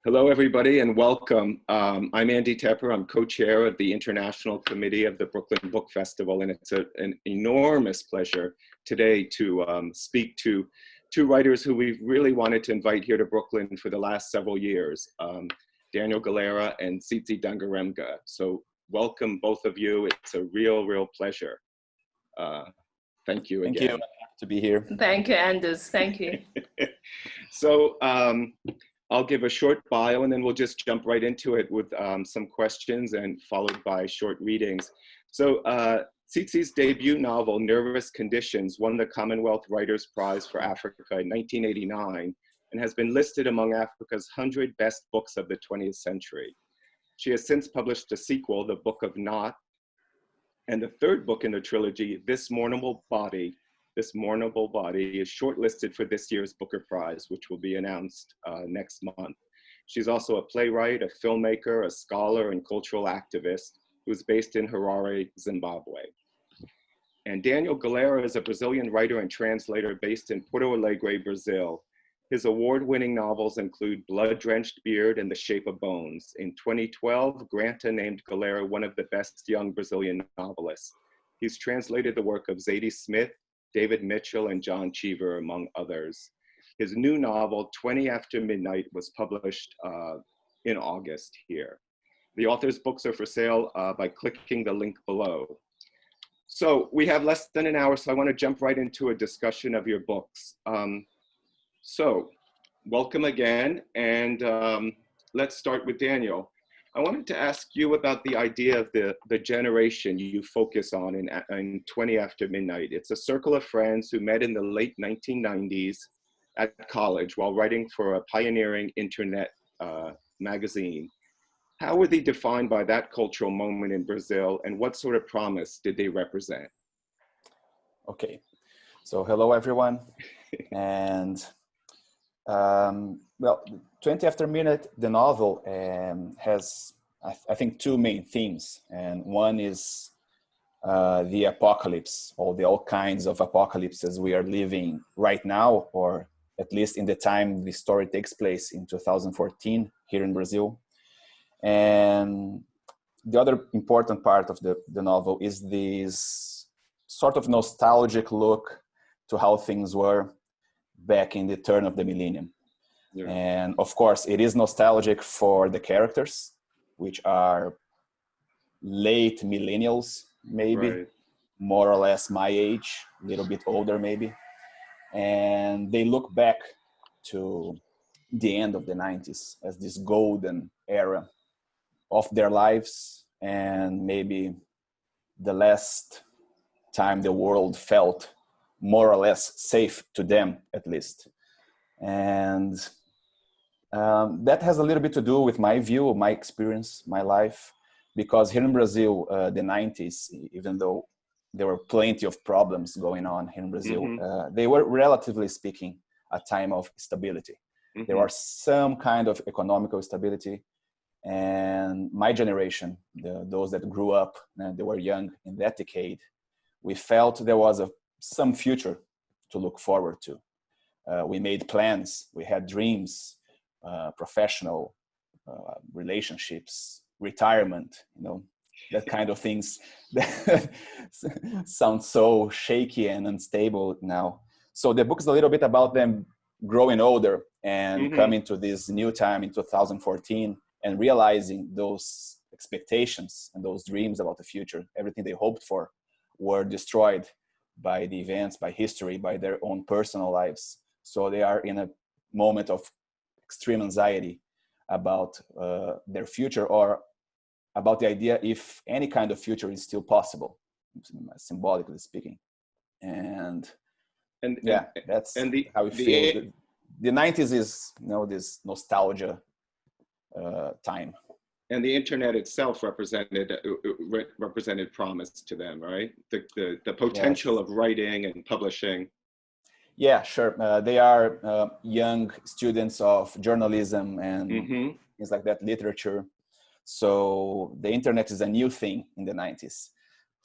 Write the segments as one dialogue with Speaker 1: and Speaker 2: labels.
Speaker 1: Hello, everybody, and welcome. I'm Andy Tepper. I'm co-chair of the International Committee of the Brooklyn Book Festival, and it's an enormous pleasure today to speak to two writers who we've really wanted to invite here to Brooklyn for the last several years, Daniel Galera and Tsitsi Dangarembga. So welcome, both of you. It's a real pleasure. Thank you again.
Speaker 2: Thank you. Happy to be here.
Speaker 3: Thank you, Anders. Thank you.
Speaker 1: So I'll give a short bio and then we'll just jump right into it with some questions and followed by short readings. So Tsitsi's debut novel, Nervous Conditions, won the Commonwealth Writers' Prize for Africa in 1989 and has been listed among Africa's 100 best books of the 20th century. She has since published a sequel, The Book of Not, and the third book in the trilogy, This Mournable Body, is shortlisted for this year's Booker Prize, which will be announced next month. She's also a playwright, a filmmaker, a scholar, and cultural activist who's based in Harare, Zimbabwe. And Daniel Galera is a Brazilian writer and translator based in Porto Alegre, Brazil. His award-winning novels include Blood-Drenched Beard and The Shape of Bones. In 2012, Granta named Galera one of the best young Brazilian novelists. He's translated the work of Zadie Smith, David Mitchell, and John Cheever, among others. His new novel, 20 After Midnight, was published in August here. The author's books are for sale by clicking the link below. So we have less than an hour, so I want to jump right into a discussion of your books. So welcome again, and let's start with Daniel. I wanted to ask you about the idea of the generation you focus on in 20 After Midnight. It's a circle of friends who met in the late 1990s at college while writing for a pioneering internet magazine. How were they defined by that cultural moment in Brazil, and what sort of promise did they represent?
Speaker 2: Okay, so hello everyone. And well, 20 After Midnight, the novel has, I think, two main themes. And one is the apocalypse, or all kinds of apocalypses we are living right now, or at least in the time the story takes place in 2014 here in Brazil. And the other important part of the novel is this sort of nostalgic look to how things were back in the turn of the millennium. Yeah. And of course, it is nostalgic for the characters, which are late millennials, maybe, right, more or less my age, a little bit older maybe. And they look back to the end of the 90s as this golden era of their lives, and maybe the last time the world felt more or less safe to them, at least. And that has a little bit to do with my view, my experience, my life, because here in Brazil, the 90s, even though there were plenty of problems going on here in Brazil, they were, relatively speaking, a time of stability. There was some kind of economical stability, and my generation, those that grew up and they were young in that decade, we felt there was some future to look forward to. We made plans, we had dreams, professional relationships, retirement, that kind of things that sound so shaky and unstable now. So the book is a little bit about them growing older and coming to this new time in 2014 and realizing those expectations and those dreams about the future, everything they hoped for, were destroyed by the events, by history, by their own personal lives. So they are in a moment of extreme anxiety about their future, or about the idea if any kind of future is still possible, symbolically speaking. And yeah, that's how it feels. The 90s is, this nostalgia time.
Speaker 1: And the internet itself represented promise to them, right? The potential of writing and publishing.
Speaker 2: Yeah, sure. They are young students of journalism and things like that, literature. So the internet is a new thing in the 90s.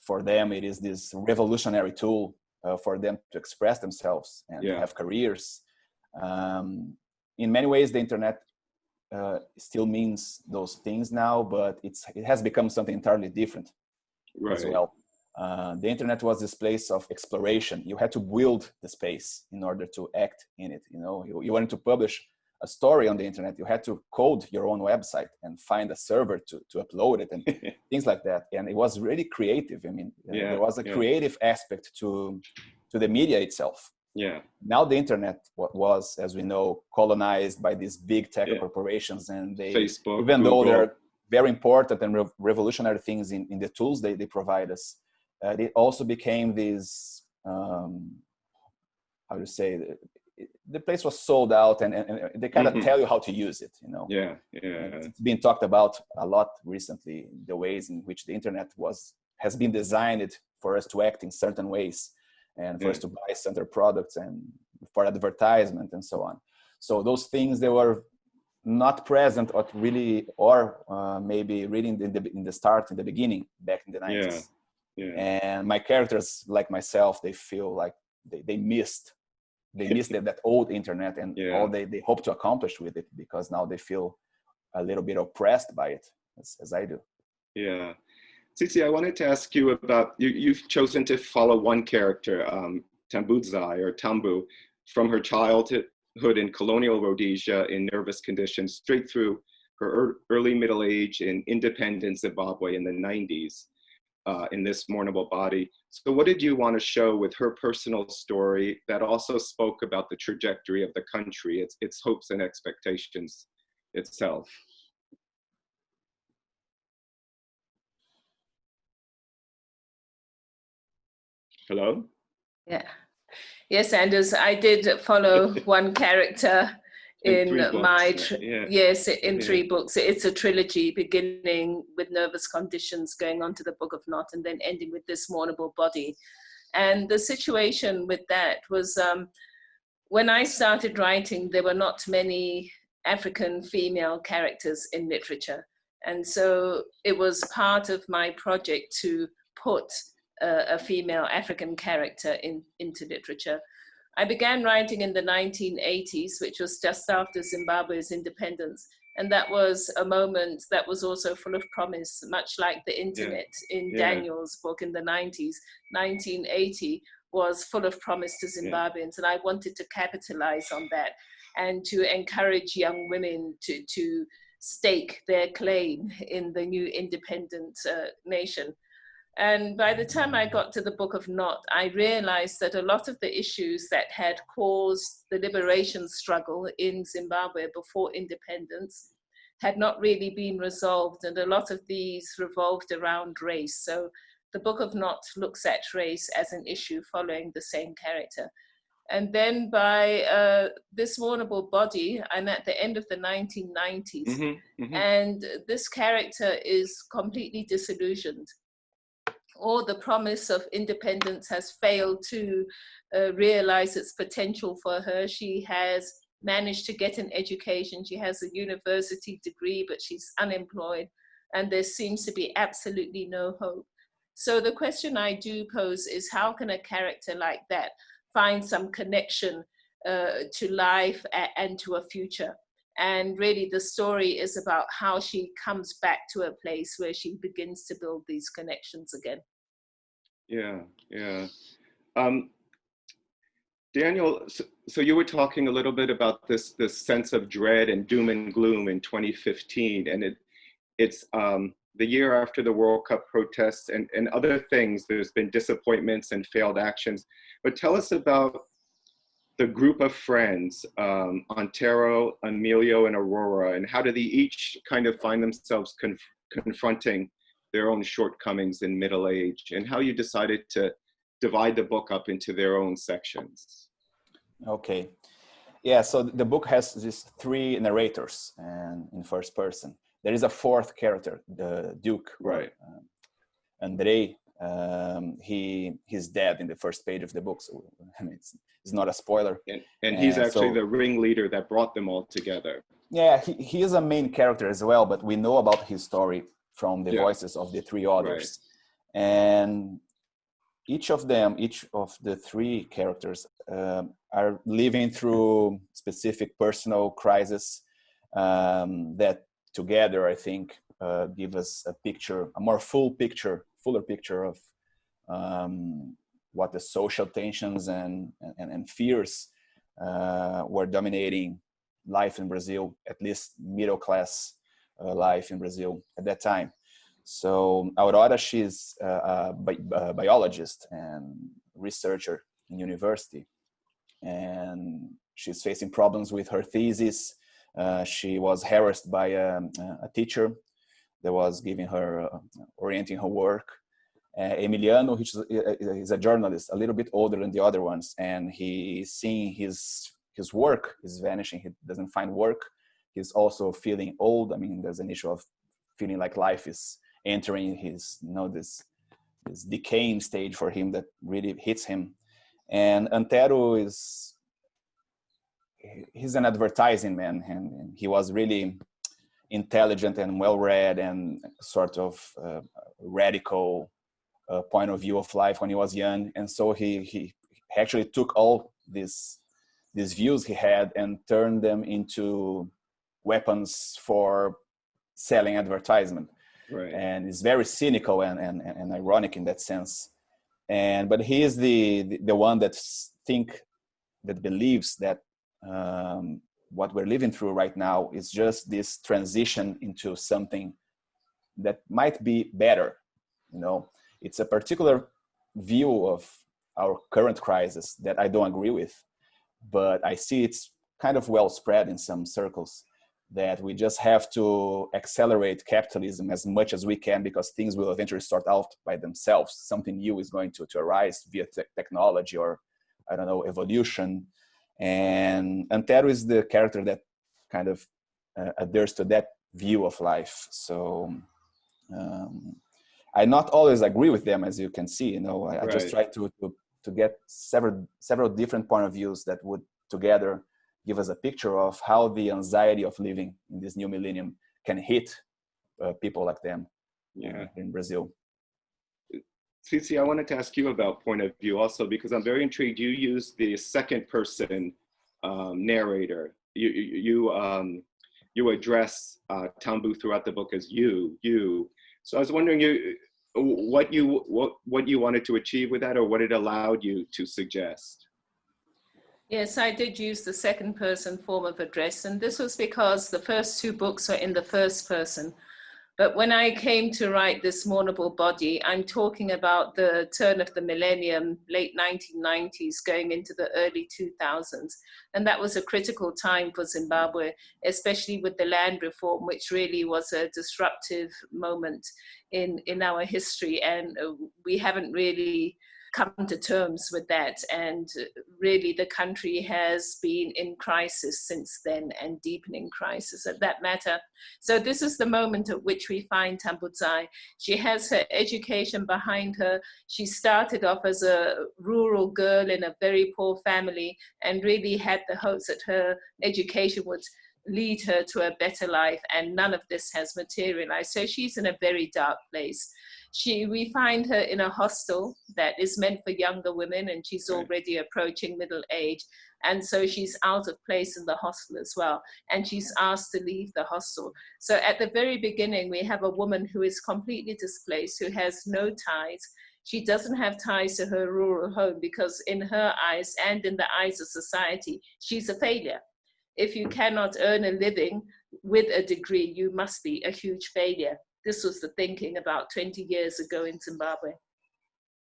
Speaker 2: For them, it is this revolutionary tool for them to express themselves and have careers. In many ways, the internet still means those things now, but it has become something entirely different as well. The internet was this place of exploration. You had to build the space in order to act in it. You know, you wanted to publish a story on the internet, you had to code your own website and find a server to upload it and things like that. And it was really creative. I mean, there was a creative aspect to the media itself.
Speaker 1: Yeah.
Speaker 2: Now the internet was, as we know, colonized by these big tech corporations, and they,
Speaker 1: Facebook,
Speaker 2: even
Speaker 1: Google.
Speaker 2: though they're very important and revolutionary things in the tools they provide us, they also became these, how to say, the place was sold out, and they kind of tell you how to use it, you know.
Speaker 1: Yeah.
Speaker 2: It's been talked about a lot recently, the ways in which the internet has been designed for us to act in certain ways, and for us to buy certain products and for advertisement and so on. So those things, they were not present or maybe reading in the beginning, back in the 90s. And my characters, like myself, they feel like they missed that old internet and all they hope to accomplish with it, because now they feel a little bit oppressed by it, as I do.
Speaker 1: Yeah. Tsitsi, I wanted to ask you about, you've chosen to follow one character, Tambu, from her childhood in colonial Rhodesia in nervous conditions, straight through her early middle age in independent Zimbabwe in the 90s. In this Mournable Body. So what did you want to show with her personal story that also spoke about the trajectory of the country, its hopes and expectations itself? Hello?
Speaker 3: Yeah. Yes, Anders, I did follow one character in my, in 3 books. It's a trilogy, beginning with Nervous Conditions, going on to the Book of Not, and then ending with this Mournable Body. And the situation with that was, when I started writing, there were not many African female characters in literature. And so it was part of my project to put a female African character into literature. I began writing in the 1980s, which was just after Zimbabwe's independence. And that was a moment that was also full of promise, much like the internet in Daniel's book in the 90s. 1980 was full of promise to Zimbabweans, and I wanted to capitalize on that and to encourage young women to stake their claim in the new independent nation. And by the time I got to the Book of Not, I realized that a lot of the issues that had caused the liberation struggle in Zimbabwe before independence had not really been resolved, and a lot of these revolved around race. So the Book of Not looks at race as an issue following the same character. And then by this Mournable Body, I'm at the end of the 1990s, and this character is completely disillusioned. All the promise of independence has failed to realize its potential for her. She has managed to get an education. She has a university degree, but she's unemployed, and there seems to be absolutely no hope. So the question I do pose is, how can a character like that find some connection to life and to a future? And really the story is about how she comes back to a place where she begins to build these connections again.
Speaker 1: Daniel, so you were talking a little bit about this sense of dread and doom and gloom in 2015, and it's the year after the World Cup protests and other things. There's been disappointments and failed actions, but tell us about the group of friends, Antero, Emilio, and Aurora, and how do they each kind of find themselves confronting their own shortcomings in middle age, and how you decided to divide the book up into their own sections.
Speaker 2: Okay. Yeah, so the book has these 3 narrators and in first person. There is a 4th character, the Duke,
Speaker 1: right?
Speaker 2: Andrei. He's dead in the first page of the book, so I mean, it's not a spoiler.
Speaker 1: And he's actually the ringleader that brought them all together.
Speaker 2: Yeah, he is a main character as well, but we know about his story from the voices of the 3 others. Right. And each of the 3 characters are living through specific personal crises that together, I think, give us a more fuller picture of what the social tensions and fears were dominating life in Brazil, at least middle class life in Brazil at that time. So Aurora, she's a biologist and researcher in university, and she's facing problems with her thesis. She was harassed by a teacher that was giving her, orienting her work. Emiliano, which is a journalist, a little bit older than the other ones, and he's seeing his work is vanishing. He doesn't find work. He's also feeling old. I mean, there's an issue of feeling like life is entering his, this decaying stage for him that really hits him. And Antero he's an advertising man, and he was really intelligent and well-read and sort of radical point of view of life when he was young. And so he actually took all these views he had and turned them into weapons for selling advertisement.
Speaker 1: Right.
Speaker 2: And it's very cynical and ironic in that sense. But he is the one that believes that what we're living through right now is just this transition into something that might be better. It's a particular view of our current crisis that I don't agree with, but I see it's kind of well spread in some circles, that we just have to accelerate capitalism as much as we can because things will eventually sort out by themselves. Something new is going to arise via technology or, I don't know, evolution. And Antero is the character that kind of adheres to that view of life. So I not always agree with them, as you can see. I just try to get several different point of views that would together give us a picture of how the anxiety of living in this new millennium can hit people like them in Brazil.
Speaker 1: Tsitsi, I wanted to ask you about point of view also, because I'm very intrigued. You use the second person narrator. You address Tambu throughout the book as you. So I was wondering what you wanted to achieve with that, or what it allowed you to suggest.
Speaker 3: Yes, I did use the second person form of address, and this was because the first two books are in the first person. But when I came to write this Mournable Body, I'm talking about the turn of the millennium, late 1990s, going into the early 2000s. And that was a critical time for Zimbabwe, especially with the land reform, which really was a disruptive moment in our history. And we haven't really come to terms with that. And really the country has been in crisis since then, and deepening crisis at that matter. So this is the moment at which we find Tambudzai. She has her education behind her. She started off as a rural girl in a very poor family and really had the hopes that her education would lead her to a better life, and none of this has materialized. So she's in a very dark place. We find her in a hostel that is meant for younger women, and she's already approaching middle age. And so she's out of place in the hostel as well. And she's asked to leave the hostel. So at the very beginning, we have a woman who is completely displaced, who has no ties. She doesn't have ties to her rural home because in her eyes and in the eyes of society, she's a failure. If you cannot earn a living with a degree, you must be a huge failure. This was the thinking about 20 years ago in Zimbabwe.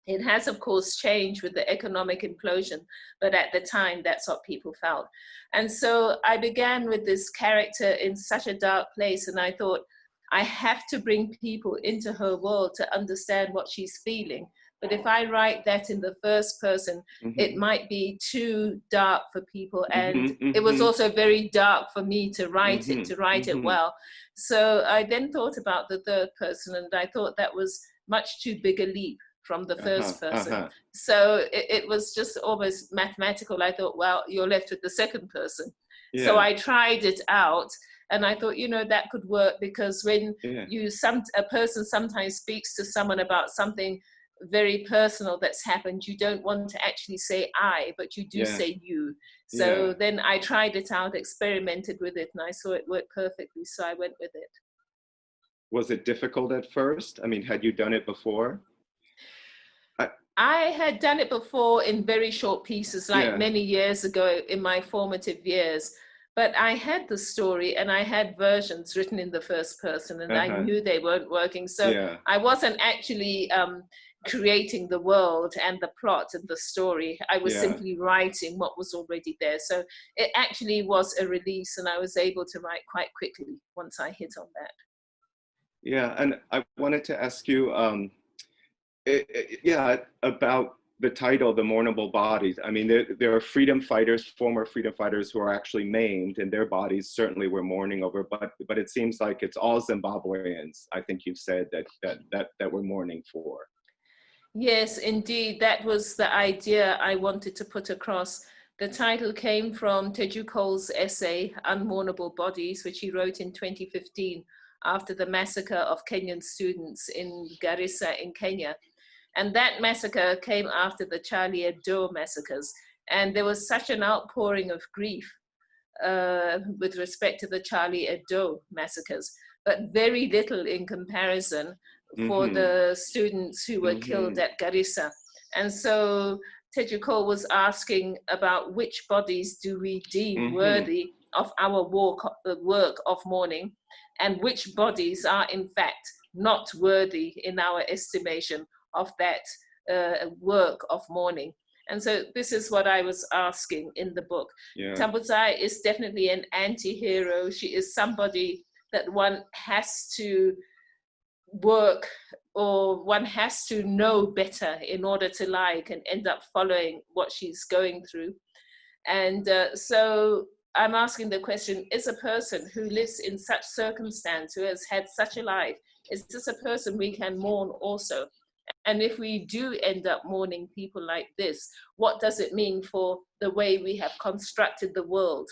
Speaker 3: It has, of course, changed with the economic implosion, but at the time, that's what people felt. And so I began with this character in such a dark place, and I thought, I have to bring people into her world to understand what she's feeling. But if I write that in the first person, it might be too dark for people. And it was also very dark for me to write it well. So I then thought about the third person, and I thought that was much too big a leap from the first person. So it was just almost mathematical. I thought, well, you're left with the second person. Yeah. So I tried it out. And I thought, that could work, because when a person sometimes speaks to someone about something very personal that's happened, you don't want to actually say I, but you do say you. So then I tried it out, experimented with it, and I saw it work perfectly, so I went with it.
Speaker 1: Was it difficult at first? I mean, had you done it before?
Speaker 3: I had done it before in very short pieces, like many years ago in my formative years. But I had the story and I had versions written in the first person, and I knew they weren't working. So I wasn't actually creating the world and the plot and the story. I was simply writing what was already there. So it actually was a release, and I was able to write quite quickly once I hit on that.
Speaker 1: Yeah, and I wanted to ask you, about the title, The Mournable Bodies. I mean, there are freedom fighters, former freedom fighters, who are actually maimed, and their bodies certainly we're mourning over. But it seems like it's all Zimbabweans, I think you've said, that we're mourning for.
Speaker 3: Yes, indeed. That was the idea I wanted to put across. The title came from Teju Cole's essay, Unmournable Bodies, which he wrote in 2015 after the massacre of Kenyan students in Garissa in Kenya. And that massacre came after the Charlie Hebdo massacres. And there was such an outpouring of grief with respect to the Charlie Hebdo massacres, but very little in comparison for the students who were killed at Garissa. And so Teju Cole was asking about which bodies do we deem worthy of our work of mourning, and which bodies are in fact not worthy in our estimation of that work of mourning. And so this is what I was asking in the book. Tambuzai is definitely an anti-hero. She is somebody that one has to work, or one has to know better in order to like and end up following what she's going through. And so I'm asking the question, is a person who lives in such circumstance, who has had such a life, is this a person we can mourn also? And if we do end up mourning people like this, what does it mean for the way we have constructed the world,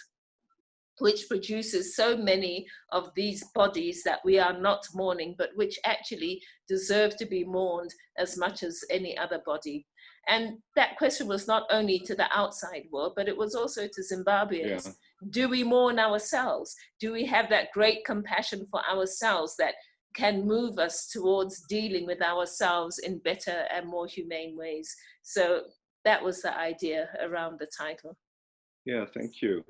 Speaker 3: which produces so many of these bodies that we are not mourning, but which actually deserve to be mourned as much as any other body? And that question was not only to the outside world, but it was also to Zimbabweans. Do we mourn ourselves? Do we have that great compassion for ourselves that can move us towards dealing with ourselves in better and more humane ways? So that was the idea around the title.
Speaker 1: Yeah, thank you.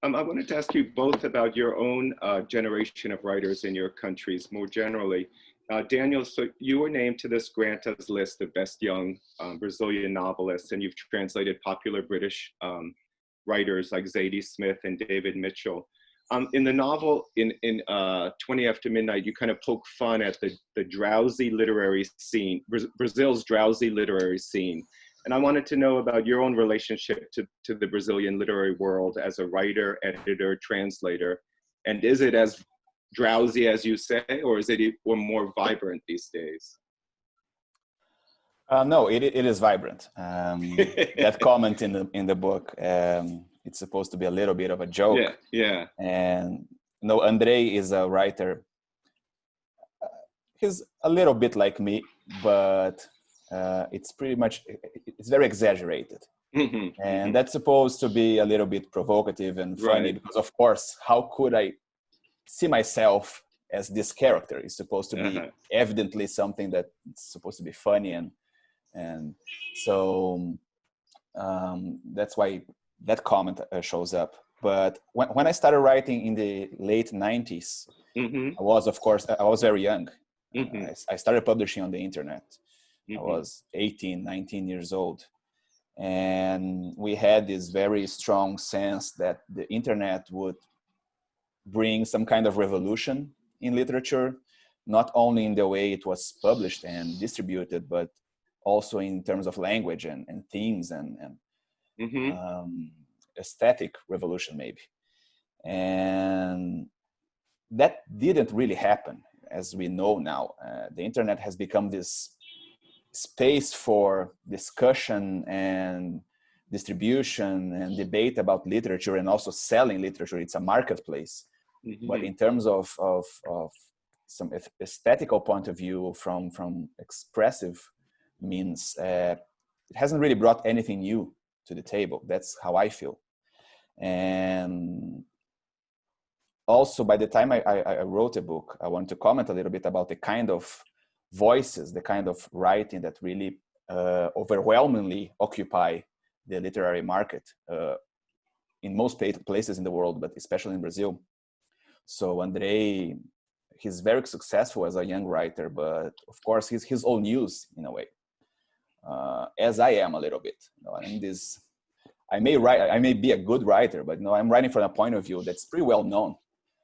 Speaker 1: I wanted to ask you both about your own generation of writers in your countries more generally. Daniel, so you were named to this Granta's list of best young Brazilian novelists, and you've translated popular British writers like Zadie Smith and David Mitchell. In the novel, in 20 After Midnight, you kind of poke fun at the drowsy literary scene, Brazil's drowsy literary scene. And I wanted to know about your own relationship to the Brazilian literary world as a writer, editor, translator. And is it as drowsy as you say, or is it more vibrant these days?
Speaker 2: No, it is vibrant. That comment in the book, it's supposed to be a little bit of a joke.
Speaker 1: Yeah.
Speaker 2: And no, Andre is a writer. He's a little bit like me, but it's very exaggerated. And that's supposed to be a little bit provocative and funny, because of course, how could I see myself as this character? It's supposed to be evidently something that's supposed to be funny, and so that's why that comment shows up. But when I started writing in the late 90s, I was very young. I started publishing on the internet. I was 18, 19 years old. And we had this very strong sense that the internet would bring some kind of revolution in literature, not only in the way it was published and distributed, but also in terms of language and themes and aesthetic revolution maybe. And that didn't really happen, as we know now. The internet has become this space for discussion and distribution and debate about literature, and also selling literature. It's a marketplace. But in terms of some aesthetical point of view, from expressive means it hasn't really brought anything new to the table. That's how I feel. And also, by the time I wrote a book, I want to comment a little bit about the kind of voices, the kind of writing that really overwhelmingly occupy the literary market in most places in the world, but especially in Brazil. So Andrei, he's very successful as a young writer, but of course he's his own news in a way, as I am a little bit. I'm this. I may be a good writer, but I'm writing from a point of view that's pretty well known.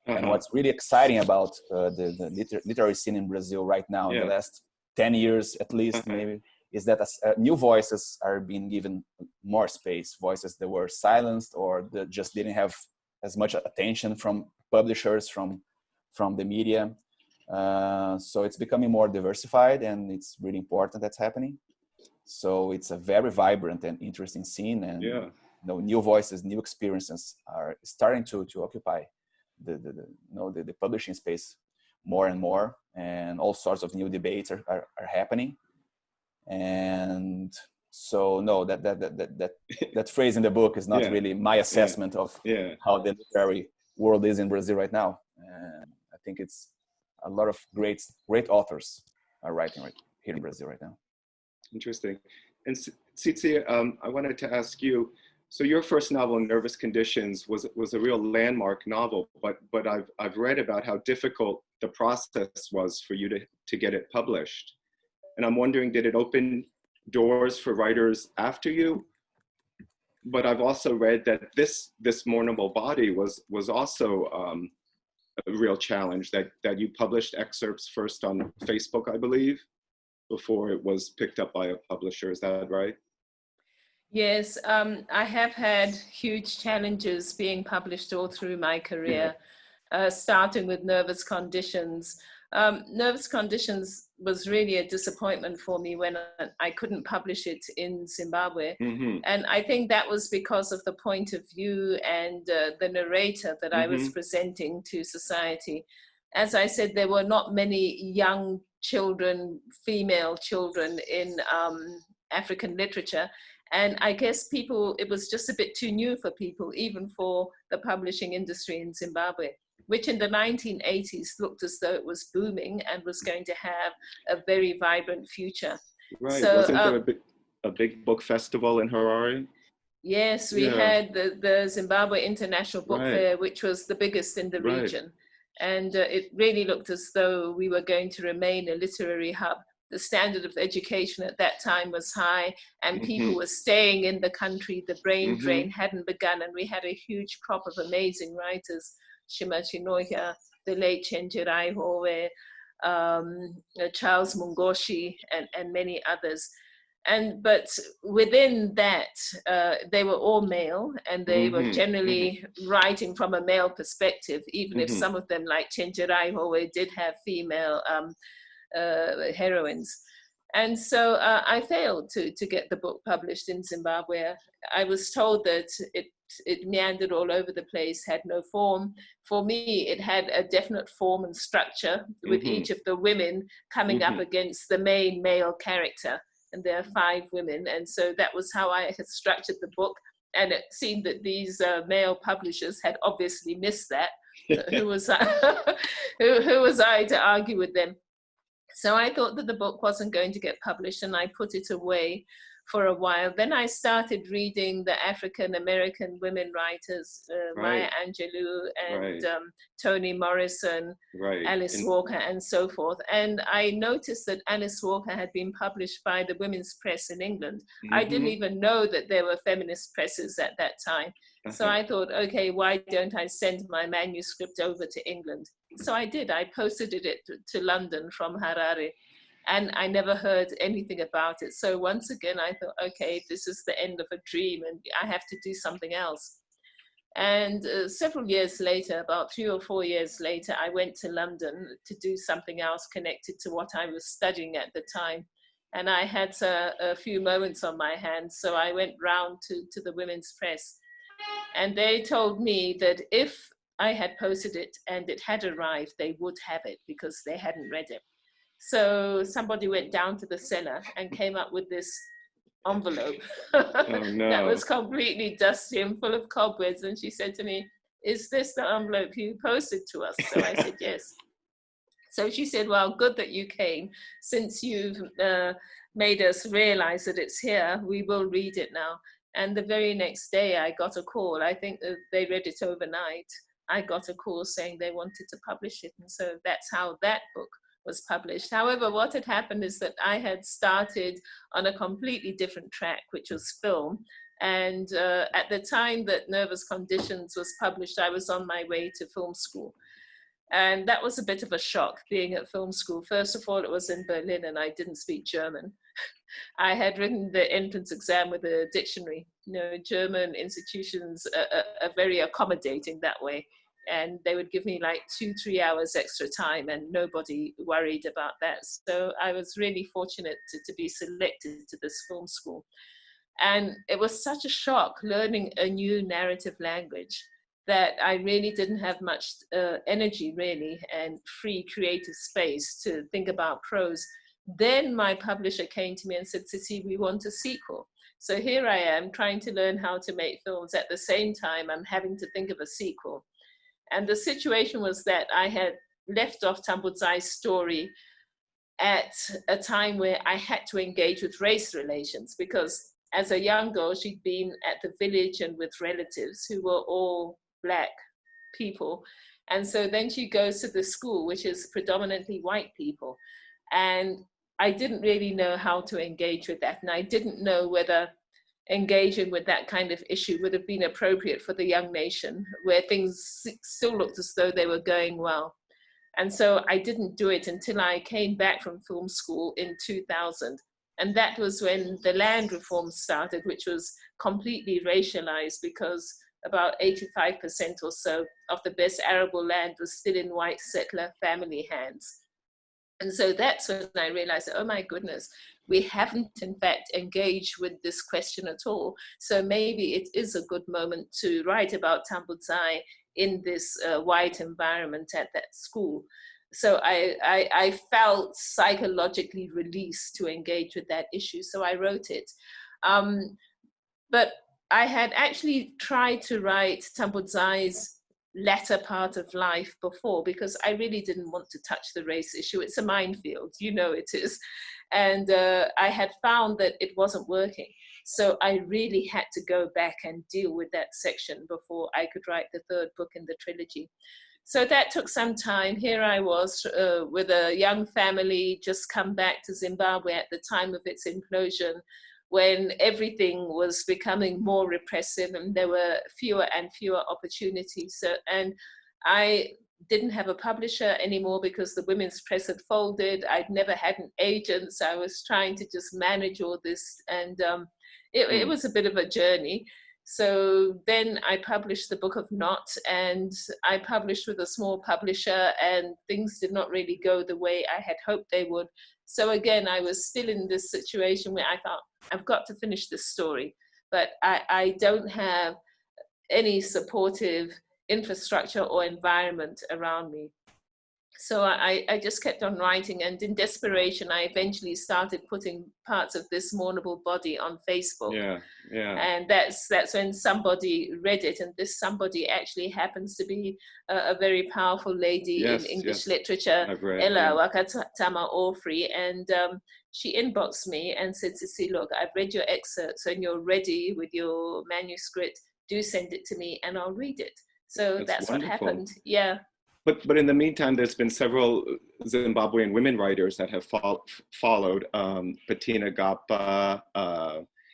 Speaker 2: And what's really exciting about the literary scene in Brazil right now, in the last 10 years at least, maybe, is that new voices are being given more space, voices that were silenced or that just didn't have as much attention from publishers, from the media. So it's becoming more diversified, and it's really important that's happening. So it's a very vibrant and interesting scene, and new voices, new experiences are starting to occupy the publishing space more and more, and all sorts of new debates are happening. And so that phrase in the book is not really my assessment of how the literary world is in Brazil right now. And I think it's a lot of great authors are writing right here in Brazil right now.
Speaker 1: Interesting. And Tsitsi, I wanted to ask you, so your first novel, Nervous Conditions, was a real landmark novel, but I've read about how difficult the process was for you to get it published. And I'm wondering, did it open doors for writers after you? But I've also read that this Mournable Body was also a real challenge, that you published excerpts first on Facebook, I believe, before it was picked up by a publisher. Is that right?
Speaker 3: Yes, I have had huge challenges being published all through my career, starting with Nervous Conditions. Nervous Conditions was really a disappointment for me when I couldn't publish it in Zimbabwe. And I think that was because of the point of view and the narrator that I was presenting to society. As I said, there were not many young children, female children in African literature. And I guess it was just a bit too new for people, even for the publishing industry in Zimbabwe, which in the 1980s looked as though it was booming and was going to have a very vibrant future.
Speaker 1: Right. So, wasn't there a big book festival in Harare?
Speaker 3: Yes, we had the Zimbabwe International Book Fair, which was the biggest in the region. And it really looked as though we were going to remain a literary hub. The standard of education at that time was high, and people were staying in the country. The brain drain hadn't begun, and we had a huge crop of amazing writers. Shima Chinoya, the late Chenjerai Howe, Charles Mungoshi, and many others. But within that, they were all male, and they were generally writing from a male perspective, even if some of them, like Chenjerai Howe, did have female heroines. And so I failed to get the book published in Zimbabwe. I was told that it meandered all over the place, had no form. For me, it had a definite form and structure, with each of the women coming up against the main male character. And there are 5 women. And so that was how I had structured the book. And it seemed that these male publishers had obviously missed that. Who was I to argue with them? So I thought that the book wasn't going to get published, and I put it away for a while. Then I started reading the African American women writers, Maya Angelou and Toni Morrison, Alice Walker, and so forth. And I noticed that Alice Walker had been published by the Women's Press in England. I didn't even know that there were feminist presses at that time. So I thought, okay, why don't I send my manuscript over to England? So I did. I posted it to London from Harare, and I never heard anything about it. So once again, I thought, okay, this is the end of a dream, and I have to do something else. And several years later, about 3 or 4 years later, I went to London to do something else connected to what I was studying at the time. And I had a few moments on my hands, so I went round to the Women's Press. And they told me that if I had posted it and it had arrived, they would have it because they hadn't read it. So somebody went down to the cellar and came up with this envelope that was completely dusty and full of cobwebs. And she said to me, "Is this the envelope you posted to us?" So I said, "Yes." So she said, "Well, good that you came. Since you've made us realize that it's here, we will read it now." And the very next day I got a call. I think that they read it overnight. I got a call saying they wanted to publish it. And so that's how that book was published. However, what had happened is that I had started on a completely different track, which was film. And at the time that Nervous Conditions was published, I was on my way to film school. And that was a bit of a shock, being at film school. First of all, it was in Berlin and I didn't speak German. I had written the entrance exam with a dictionary. You know, German institutions are very accommodating that way. And they would give me like 2-3 hours extra time and nobody worried about that. So I was really fortunate to be selected to this film school. And it was such a shock learning a new narrative language that I really didn't have much energy really and free creative space to think about prose. Then my publisher came to me and said, "Tsitsi, we want a sequel." So here I am trying to learn how to make films. At the same time, I'm having to think of a sequel. And the situation was that I had left off Tambudzai's story at a time where I had to engage with race relations, because as a young girl, she'd been at the village and with relatives who were all Black people. And so then she goes to the school, which is predominantly white people. And I didn't really know how to engage with that. And I didn't know whether engaging with that kind of issue would have been appropriate for the young nation, where things still looked as though they were going well. And so I didn't do it until I came back from film school in 2000. And that was when the land reform started, which was completely racialized, because about 85% or so of the best arable land was still in white settler family hands. And so that's when I realized, oh my goodness, we haven't in fact engaged with this question at all. So maybe it is a good moment to write about Tambudzai in this white environment at that school. So I felt psychologically released to engage with that issue. So I wrote it. But I had actually tried to write Tambudzai's latter part of life before, because I really didn't want to touch the race issue. It's a minefield, you know it is. And I had found that it wasn't working. So I really had to go back and deal with that section before I could write the third book in the trilogy. So that took some time. Here I was with a young family, just come back to Zimbabwe at the time of its implosion, when everything was becoming more repressive and there were fewer and fewer opportunities. So, and I didn't have a publisher anymore because the women's press had folded. I'd never had an agent, so I was trying to just manage all this, and it was a bit of a journey. So then I published the Book of Not, and I published with a small publisher, and things did not really go the way I had hoped they would. So again, I was still in this situation where I thought, I've got to finish this story, but I don't have any supportive infrastructure or environment around me. So I just kept on writing, and in desperation, I eventually started putting parts of this Mournable Body on Facebook.
Speaker 1: Yeah.
Speaker 3: And that's when somebody read it, and this somebody actually happens to be a very powerful lady in English literature, Ella Wakatama Orfrey, and she inboxed me and said, "Tsitsi, look, I've read your excerpts, and you're ready with your manuscript. Do send it to me, and I'll read it." So that's what happened. Yeah.
Speaker 1: But in the meantime, there's been several Zimbabwean women writers that have followed. Patina Gapa,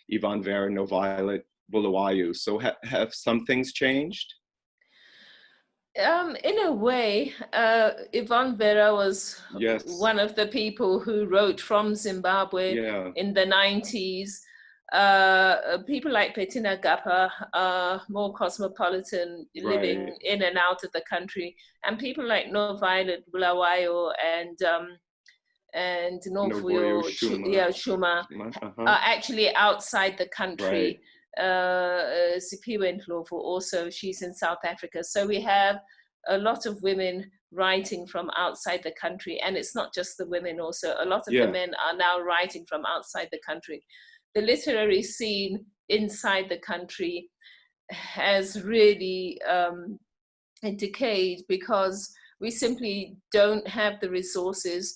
Speaker 1: Yvonne Vera, No Violet, Bulawayo. So have some things changed?
Speaker 3: In a way, Yvonne Vera was one of the people who wrote from Zimbabwe in the 90s. People like Patina Gapa are more cosmopolitan, living in and out of the country, and people like No Violet Bulawayo and Novuyo Shuma are actually outside the country. Zipiwe Ndlovu also, she's in South Africa. So we have a lot of women writing from outside the country. And it's not just the women also, a lot of the men are now writing from outside the country. The literary scene inside the country has really decayed because we simply don't have the resources.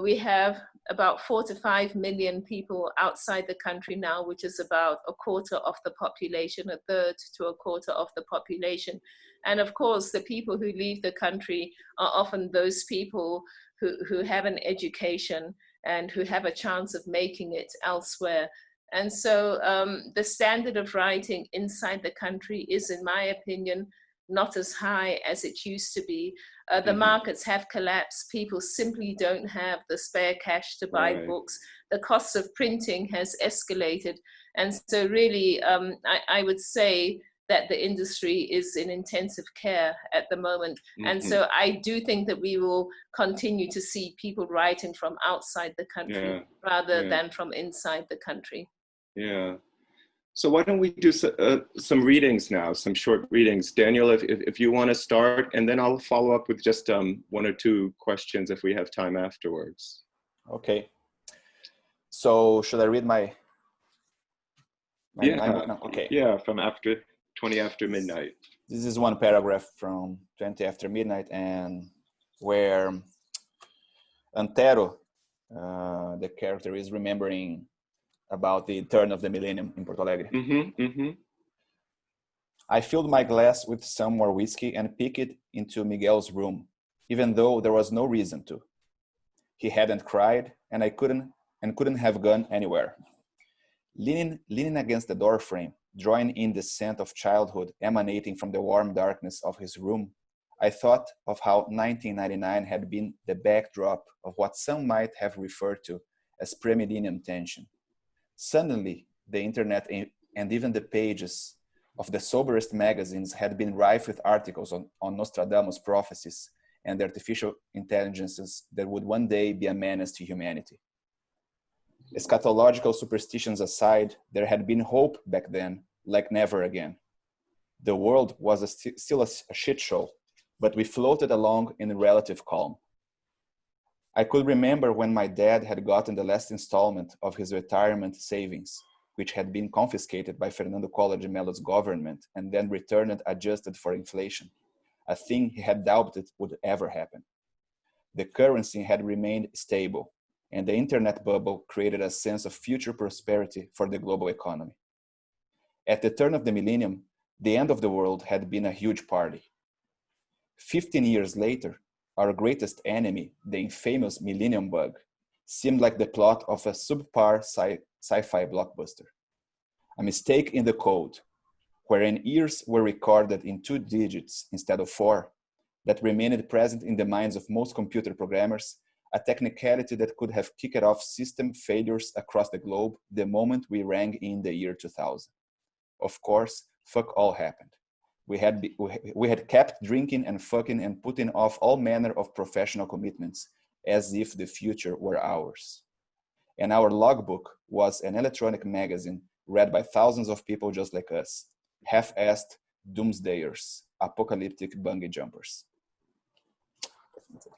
Speaker 3: We have about 4 to 5 million people outside the country now, which is about a quarter of the population, a third to a quarter of the population. And of course, the people who leave the country are often those people who have an education and who have a chance of making it elsewhere. And so the standard of writing inside the country is, in my opinion, not as high as it used to be. The markets have collapsed. People simply don't have the spare cash to buy books. The cost of printing has escalated. And so really, I would say that the industry is in intensive care at the moment. And so I do think that we will continue to see people writing from outside the country rather than from inside the country.
Speaker 1: Yeah. So why don't we do some readings now, some short readings. Daniel, if you want to start, and then I'll follow up with just 1 or 2 questions if we have time afterwards.
Speaker 2: Okay. So should I read my book now? Okay.
Speaker 1: Yeah, from 20 after midnight.
Speaker 2: This is one paragraph from 20 after midnight, and where Antero, the character, is remembering about the turn of the millennium in Porto Alegre. I filled my glass with some more whiskey and picked it into Miguel's room, even though there was no reason to. He hadn't cried, and I couldn't have gone anywhere. Leaning against the door frame, drawing in the scent of childhood emanating from the warm darkness of his room, I thought of how 1999 had been the backdrop of what some might have referred to as pre-millennium tension. Suddenly, the internet and even the pages of the soberest magazines had been rife with articles on Nostradamus' prophecies and the artificial intelligences that would one day be a menace to humanity. Eschatological superstitions aside, there had been hope back then, like never again. The world was still a shit show, but we floated along in relative calm. I could remember when my dad had gotten the last installment of his retirement savings, which had been confiscated by Fernando Collor de Mello's government and then returned adjusted for inflation, a thing he had doubted would ever happen. The currency had remained stable, and the internet bubble created a sense of future prosperity for the global economy. At the turn of the millennium, the end of the world had been a huge party. 15 years later, our greatest enemy, the infamous millennium bug, seemed like the plot of a subpar sci-fi blockbuster. A mistake in the code, wherein years were recorded in 2 digits instead of 4, that remained present in the minds of most computer programmers, a technicality that could have kicked off system failures across the globe the moment we rang in the year 2000. Of course, fuck all happened. We had kept drinking and fucking and putting off all manner of professional commitments as if the future were ours. And our logbook was an electronic magazine read by thousands of people just like us, half-assed doomsdayers, apocalyptic bungee jumpers.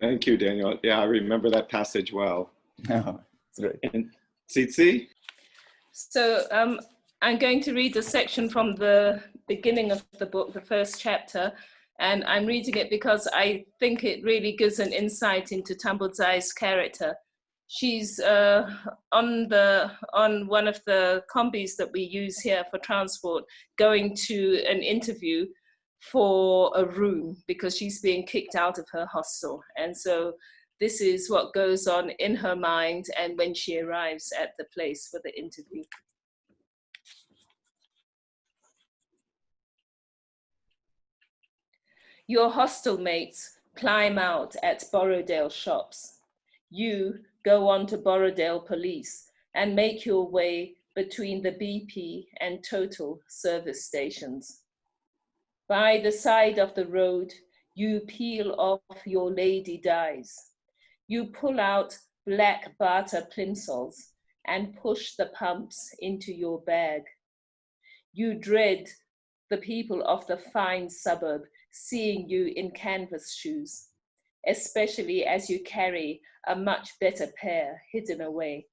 Speaker 1: Thank you, Daniel. Yeah, I remember that passage well.
Speaker 2: It's great.
Speaker 1: And Tsitsi?
Speaker 3: So I'm going to read a section from the beginning of the book, the first chapter, and I'm reading it because I think it really gives an insight into Tambudzai's character. She's on one of the combis that we use here for transport, going to an interview for a room because she's being kicked out of her hostel. And so this is what goes on in her mind and when she arrives at the place for the interview. Your hostel mates climb out at Borrowdale shops. You go on to Borrowdale Police and make your way between the BP and Total service stations. By the side of the road, you peel off your lady dyes. You pull out black Bata plimsolls and push the pumps into your bag. You dread the people of the fine suburb seeing you in canvas shoes, especially as you carry a much better pair hidden away.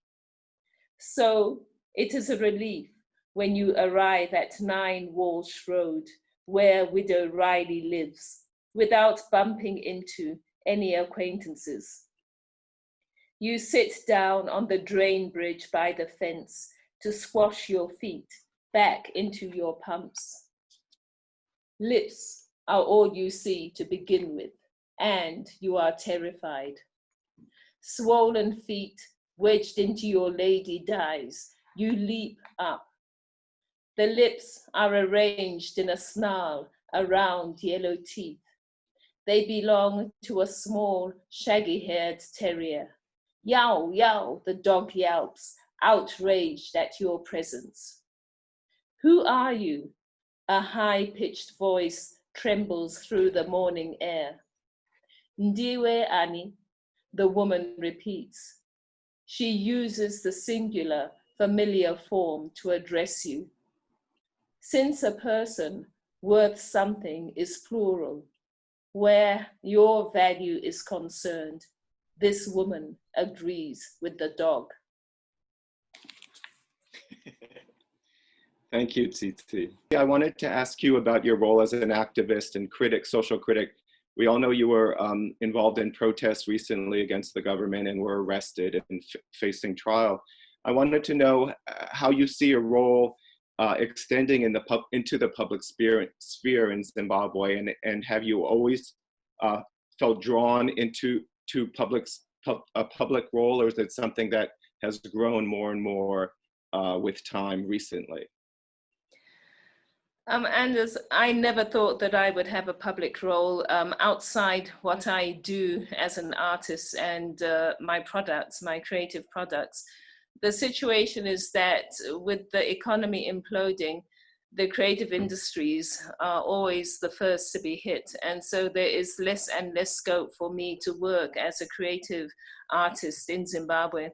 Speaker 3: So it is a relief when you arrive at 9 Walsh Road, where Widow Riley lives, without bumping into any acquaintances. You sit down on the drain bridge by the fence to squash your feet back into your pumps. Lips are all you see to begin with, and you are terrified. Swollen feet wedged into your lady dies, you leap up. The lips are arranged in a snarl around yellow teeth. They belong to a small, shaggy-haired terrier. Yow, yow, the dog yelps, outraged at your presence. Who are you? A high-pitched voice trembles through the morning air. Ndiwe ani, the woman repeats. She uses the singular, familiar form to address you. Since a person worth something is plural, where your value is concerned, this woman agrees with the dog.
Speaker 1: Thank you, Tsitsi. I wanted to ask you about your role as an activist and critic, social critic. We all know you were involved in protests recently against the government and were arrested and facing trial. I wanted to know how you see your role extending into the public sphere in Zimbabwe, and have you always felt drawn into a public role, or is it something that has grown more and more with time recently?
Speaker 3: Anders, I never thought that I would have a public role outside what I do as an artist and my products, my creative products. The situation is that with the economy imploding, the creative industries are always the first to be hit. And so there is less and less scope for me to work as a creative artist in Zimbabwe.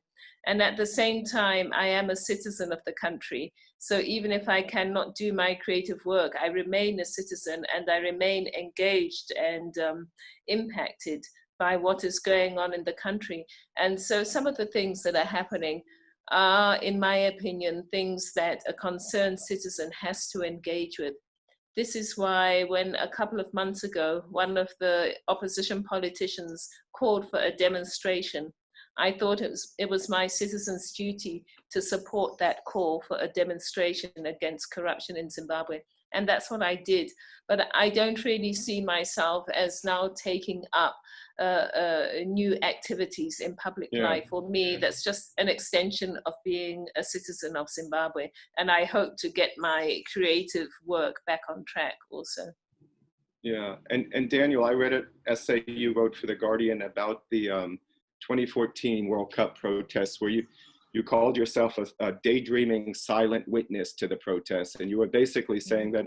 Speaker 3: And at the same time, I am a citizen of the country. So even if I cannot do my creative work, I remain a citizen and I remain engaged and impacted by what is going on in the country. And so some of the things that are happening are, in my opinion, things that a concerned citizen has to engage with. This is why when a couple of months ago, one of the opposition politicians called for a demonstration, I thought it was my citizens' duty to support that call for a demonstration against corruption in Zimbabwe. And that's what I did. But I don't really see myself as now taking up new activities in public life. For me, that's just an extension of being a citizen of Zimbabwe. And I hope to get my creative work back on track also.
Speaker 1: Yeah, and Daniel, I read an essay you wrote for The Guardian about the 2014 World Cup protests, where you called yourself a daydreaming silent witness to the protests, and you were basically saying that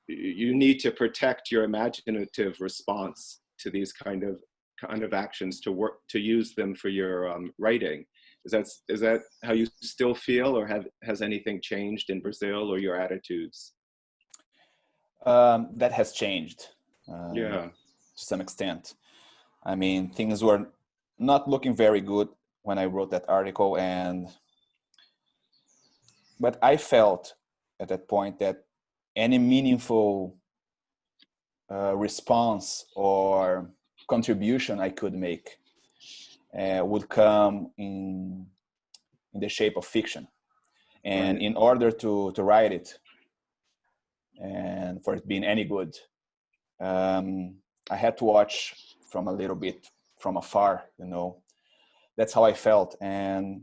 Speaker 1: you need to protect your imaginative response to these kind of actions, to use them for your writing. Is that how you still feel, or has anything changed in Brazil or your attitudes?
Speaker 2: That has changed.
Speaker 1: To
Speaker 2: some extent. I mean, things were not looking very good when I wrote that article, but I felt at that point that any meaningful response or contribution I could make would come in the shape of fiction. And in order to write it and for it being any good, I had to watch from a little bit from afar, you know. That's how I felt, and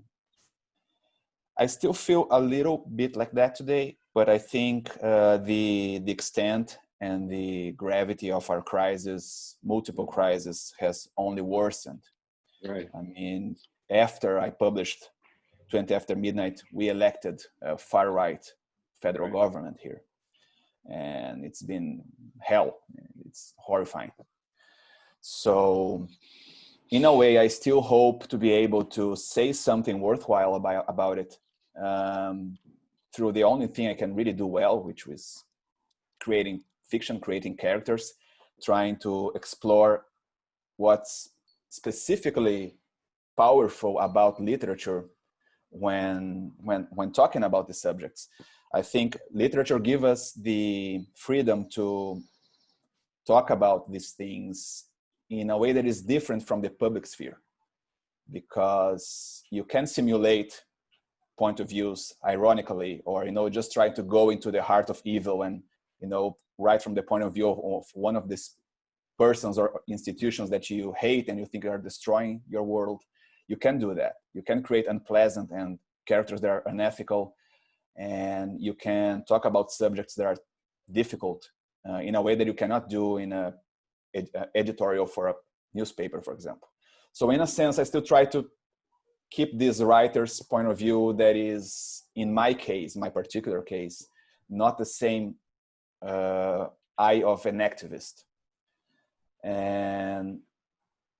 Speaker 2: I still feel a little bit like that today, but I think the extent and the gravity of our crisis, multiple crises, has only worsened.
Speaker 1: Right.
Speaker 2: I mean, after I published 20 After Midnight, we elected a far-right federal government here, and it's been hell. It's horrifying. So in a way, I still hope to be able to say something worthwhile about it through the only thing I can really do well, which was creating fiction, creating characters, trying to explore what's specifically powerful about literature when talking about the subjects. I think literature gives us the freedom to talk about these things in a way that is different from the public sphere, because you can simulate point of views ironically, or just try to go into the heart of evil and right from the point of view of one of these persons or institutions that you hate and you think are destroying your world. You can do that. You can create unpleasant and characters that are unethical, and you can talk about subjects that are difficult in a way that you cannot do in a editorial for a newspaper, for example. So in a sense, I still try to keep this writer's point of view that is, in my case, my particular case, not the same eye of an activist.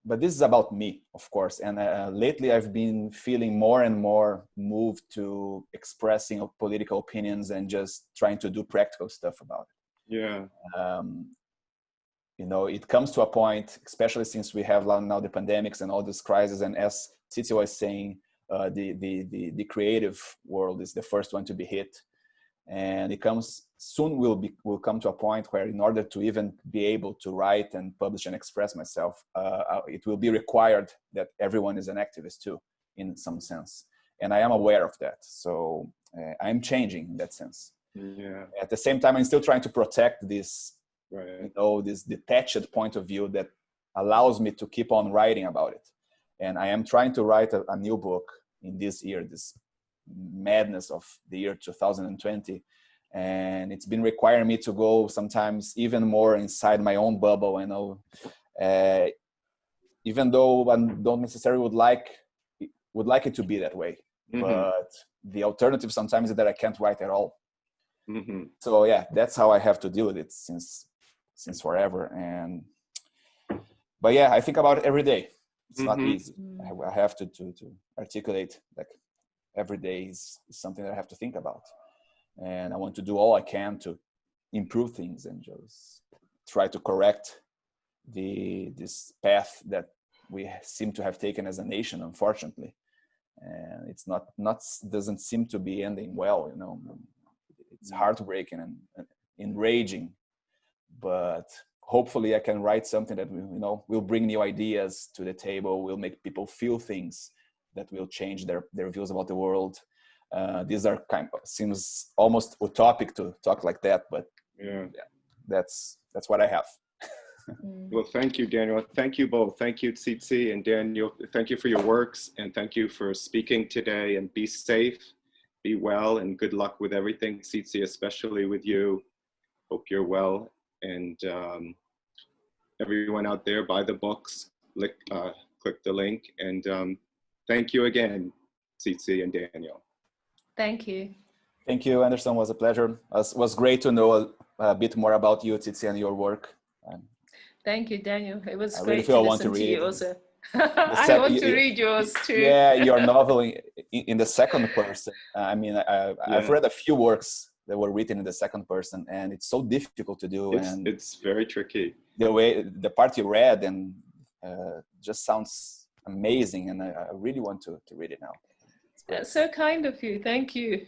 Speaker 2: But this is about me, of course. And lately I've been feeling more and more moved to expressing political opinions and just trying to do practical stuff about it.
Speaker 1: Yeah.
Speaker 2: It comes to a point, especially since we have now the pandemics and all this crisis. And as Tsitsi was saying, the creative world is the first one to be hit. And it will come to a point where, in order to even be able to write and publish and express myself, it will be required that everyone is an activist too, in some sense. And I am aware of that. So I'm changing in that sense.
Speaker 1: Yeah.
Speaker 2: At the same time, I'm still trying to protect this,
Speaker 1: right.
Speaker 2: This detached point of view that allows me to keep on writing about it. And I am trying to write a new book in this year, this madness of the year 2020, and it's been requiring me to go sometimes even more inside my own bubble, even though I don't necessarily would like it to be that way. Mm-hmm. But the alternative sometimes is that I can't write at all. Mm-hmm. So yeah, that's how I have to deal with it since forever. But yeah, I think about it every day. It's not easy. I have to articulate, like, every day is something that I have to think about. And I want to do all I can to improve things and just try to correct this path that we seem to have taken as a nation, unfortunately. And it's doesn't seem to be ending well, It's heartbreaking and enraging. But hopefully I can write something that will bring new ideas to the table, will make people feel things that will change their views about the world. These are seems almost utopic to talk like that, but yeah, that's what I have.
Speaker 1: Well, thank you, Daniel. Thank you both. Thank you, Tsitsi and Daniel. Thank you for your works, and thank you for speaking today. And be safe, be well, and good luck with everything. Tsitsi, especially with you. Hope you're well. And everyone out there, buy the books, click the link, and thank you again, Tsitsi and Daniel.
Speaker 3: Thank you.
Speaker 2: Thank you, Anderson. It was a pleasure. It was great to know a bit more about you, Tsitsi, and your work.
Speaker 3: Thank you, Daniel. It was
Speaker 2: great
Speaker 3: to listen to you also. I want to read yours too.
Speaker 2: Yeah, your novel in the second person. I've read a few works that were written in the second person, and it's so difficult to do.
Speaker 1: It's very tricky.
Speaker 2: The part you read and just sounds amazing, and I really want to read it now.
Speaker 3: That's so kind of you. Thank you.